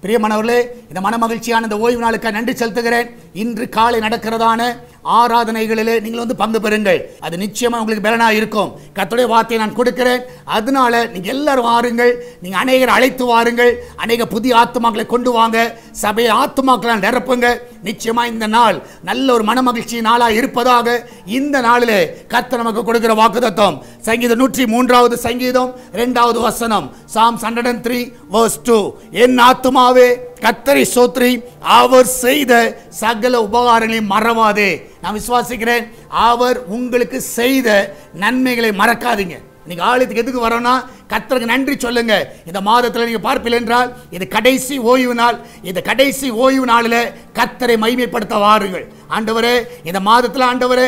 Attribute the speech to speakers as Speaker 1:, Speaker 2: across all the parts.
Speaker 1: பிரியமானவர்களே, இந்த மனமகிழ்ச்சியான இந்த ஓய்வு நாளுக்கு நன்றி செலுத்துகிறேன். இன்று காலை நடக்கிறதான ஆராதனைகளிலே நீங்கள் பங்கு பெறுங்கள். அது நிச்சயமா உங்களுக்கு பலனா இருக்கும். கர்த்தருடைய வார்த்தையை நான் கொடுக்கிறேன். அதனால நீங்க எல்லாரும் வாருங்கள். நீங்க அநேகர் அழைத்து வாருங்கள். அநேக புதிய ஆத்துமாக்களை கொண்டு வாங்க. சபையை ஆத்துமாக்களை நிரப்புங்க. நிச்சயமா இந்த நாள் நல்ல ஒரு மனமகிழ்ச்சி நாளா இருப்பதாக இந்த நாளிலே கர்த்தர் நமக்கு கொடுக்கிற வாக்குத்தத்தம் சங்கீதம் 103வது சங்கீதம் 2வது வசனம், Psalms 103 verse 2. என் ஆத்துமாவே கர்த்தரை ஸ்தோத்திரி, அவர் செய்த சகல உபகாரங்களையும் மறவாதே. நான் விசுவாசிக்கிறேன், அவர் உங்களுக்கு செய்த நன்மைகளை மறக்காதீங்க. இன்னைக்கு ஆலயத்துக்கு எதுக்கு வரோம்னா கர்த்தருக்கு நன்றி சொல்லுங்க. இந்த மாதத்தில் நீங்க பார்ப்பீர்கள் என்றால் இது கடைசி ஓய்வு நாள். இந்த கடைசி ஓய்வு நாளில் கர்த்தரை மகிமைப்படுத்த வாருங்கள். ஆண்டவரே, இந்த மாதத்தில் ஆண்டவரே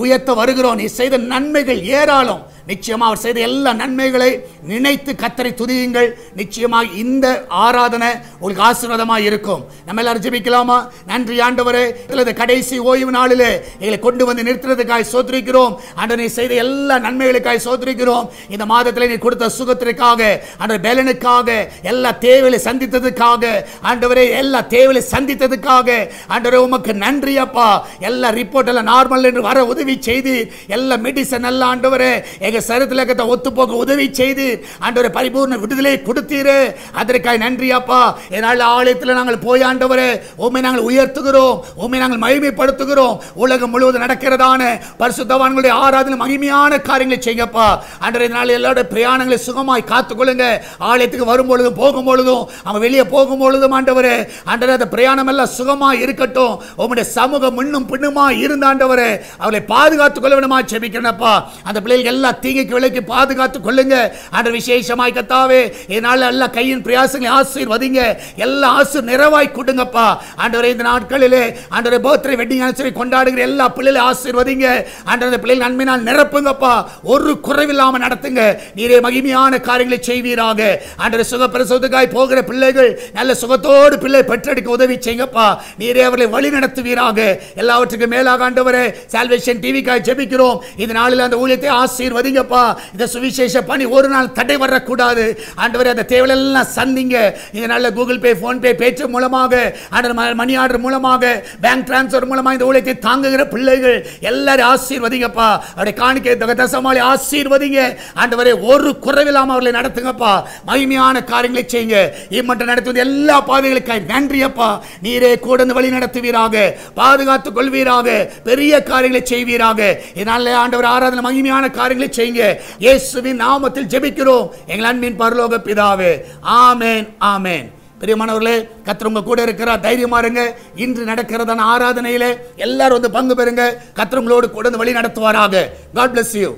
Speaker 1: உயர்த்த வருகிறோம். நீ செய்த நன்மைகள் ஏராளம். நிச்சயமாக அவர் செய்த எல்லா நன்மைகளை நினைத்து கர்த்தரை துதியுங்கள். நிச்சயமாக இந்த ஆராதனை உங்களுக்கு ஆசீர்வாதமாக இருக்கும். நம்ம எல்லாரும் ஜெபிக்கலாமா? நன்றி ஆண்டவரே, இந்த கடைசி ஓய்வு நாளிலே எங்களை கொண்டு வந்து நிறுத்துறதுக்காக சோதரிக்கிறோம். ஆண்டவரே, நீ செய்த எல்லா நன்மைகளுக்காக சோதரிக்கிறோம். இந்த மாதத்தில் நீ கொடுத்த சுகத்திற்காக, ஆண்டவரே பலனுக்காக, எல்லா தேவைகளை சந்தித்ததுக்காக, ஆண்டவரே எல்லா தேவைகளை சந்தித்ததுக்காக ஆண்டவரே உமக்கு நன்றி அப்பா. எல்லா ரிப்போர்ட் எல்லாம் நார்மல் என்று வர உதவி செய்து, எல்லா மெடிசன் எல்லாம் ஆண்டவரே எங்க சரீரத்தில் ஒத்து போக உதவி செய்து ஆண்டவரே பரிபூர்ண விடுதலை கொடுத்தீரு. அதற்காக நன்றி அப்பா. இதனால் ஆலயத்தில் நாங்கள் போய் ஆண்டவரே உம்மை நாங்கள் உயர்த்துகிறோம், உம்மை நாங்கள் மகிமைப்படுத்துகிறோம். உலகம் முழுவதும் நடக்கிறதான பரிசுத்தவான்களுடைய ஆராதனை மகிமையான காரியங்களை செய்யப்பா. ஆண்டவரே, இதனால் எல்லாருடைய பிரயாணங்களை சுகமாய் காத்துக்கொள்ளுங்க. ஆலயத்துக்கு வரும்பொழுதும் போகும்பொழுதும் அவங்க வெளியே போகும்பொழுதும் ஆண்டவரே அந்த பிரயாணம் எல்லாம் சுகமாய் இருக்கட்டும். உம்முடைய சமூகம் முன்னும் பின்னுமா இருந்த ஆண்டவரே அவளை பாதுகாத்துக் கொள்ள வேண்டுமா ஜெபிக்கிறேன்ப்பா. அந்த பிள்ளைகள் எல்லாம் தீங்குக்கு விலைக்கு பாதுகாத்துக் கொள்ளுங்க. ஆண்டவர் விசேஷமாய் கர்த்தாவே இதனால எல்லா கையின் பிரயாசங்களை ஆசீர்வதிங்க. எல்லா ஆசீர் நிறைவாய் கொடுங்கப்பா. ஆண்டவரே, இந்த நாட்களிலே ஆண்டவரே பர்த்டே வெட்டிங் ஆனிவர்சரி கொண்டாடுகிற எல்லா பிள்ளைகளை ஆசீர்வதிங்க. ஆண்டவரே பிள்ளைகள் நன்மையினால் நிரப்புங்கப்பா. ஒரு குறைவில்லாம நடத்துங்க. நீரே மகிமையான காரியங்களை செய்வீராக. ஆண்டவரே, சுகப்பிரசவத்துக்காய் போகிற பிள்ளைகள் நல்ல சுகத்தோடு பிள்ளை பெற்றெடுக்க உதவி செய்யுங்கப்பா. நீரே அவர்களை வழி நடத்துவீராக. எல்லாவற்றுக்கும் மேலாக ஆண்டவரே சால்வேஷன் டிவிக்காய் ஜெபிக்கிறோம். இந்த நாளில் அந்த ஊழியத்தை ஆசீர்வதிங்கப்பா. இந்த சுவிசேஷ பணி ஒரு நாள் தடை வரக்கூடாது. ஆண்டவரே, அந்த தேவையெல்லாம் சந்திங்க. இந்த நாளில் கூகுள் பே, போன் பே, பேச்சு மூலமாக, மணி ஆர்டர் மூலமாக, பேங்க் டிரான்ஸ்ஃபர் மூலமாக இந்த ஊழியத்தை தாங்குகிற பிள்ளைகள் எல்லாரும் ஆசீர்வதிங்கப்பா. அவருடைய காணிக்கை தசமாளி ஆசீர்வதிங்க. ஆண்டவரே, ஒரு குறைவில்லாம அவர்களை நடத்துங்கப்பா. மகிமையான காரியங்களை செய்யுங்க. இம்மட்டும் நடத்துவது எல்லா பாதைகளுக்காய் நன்றியப்பா. நீரே கூட வழி நடத்துவீராக, பாதுகாத்துக் கொள்வீராக, பெரிய காரியங்களை செய்வீராக. இதனால ஆண்டவர் ஆராதனை மகிமையான காரியங்களை செய்யுங்க. இயேசுவின் நாமத்தில் ஜெபிக்கிறோம் எங்கள் அன்பின் பரலோக பிதாவே. ஆமென், ஆமென். பிரியமானவர்களே, கர்த்தர் உங்க கூட இருக்கிறார். தைரியமா இருங்க. இன்று நடக்கிறதான ஆராதனையில எல்லாரும் பங்கு பெறுங்க. கர்த்தர் உங்களோடு கூட வழி நடத்துவாராக. God bless you.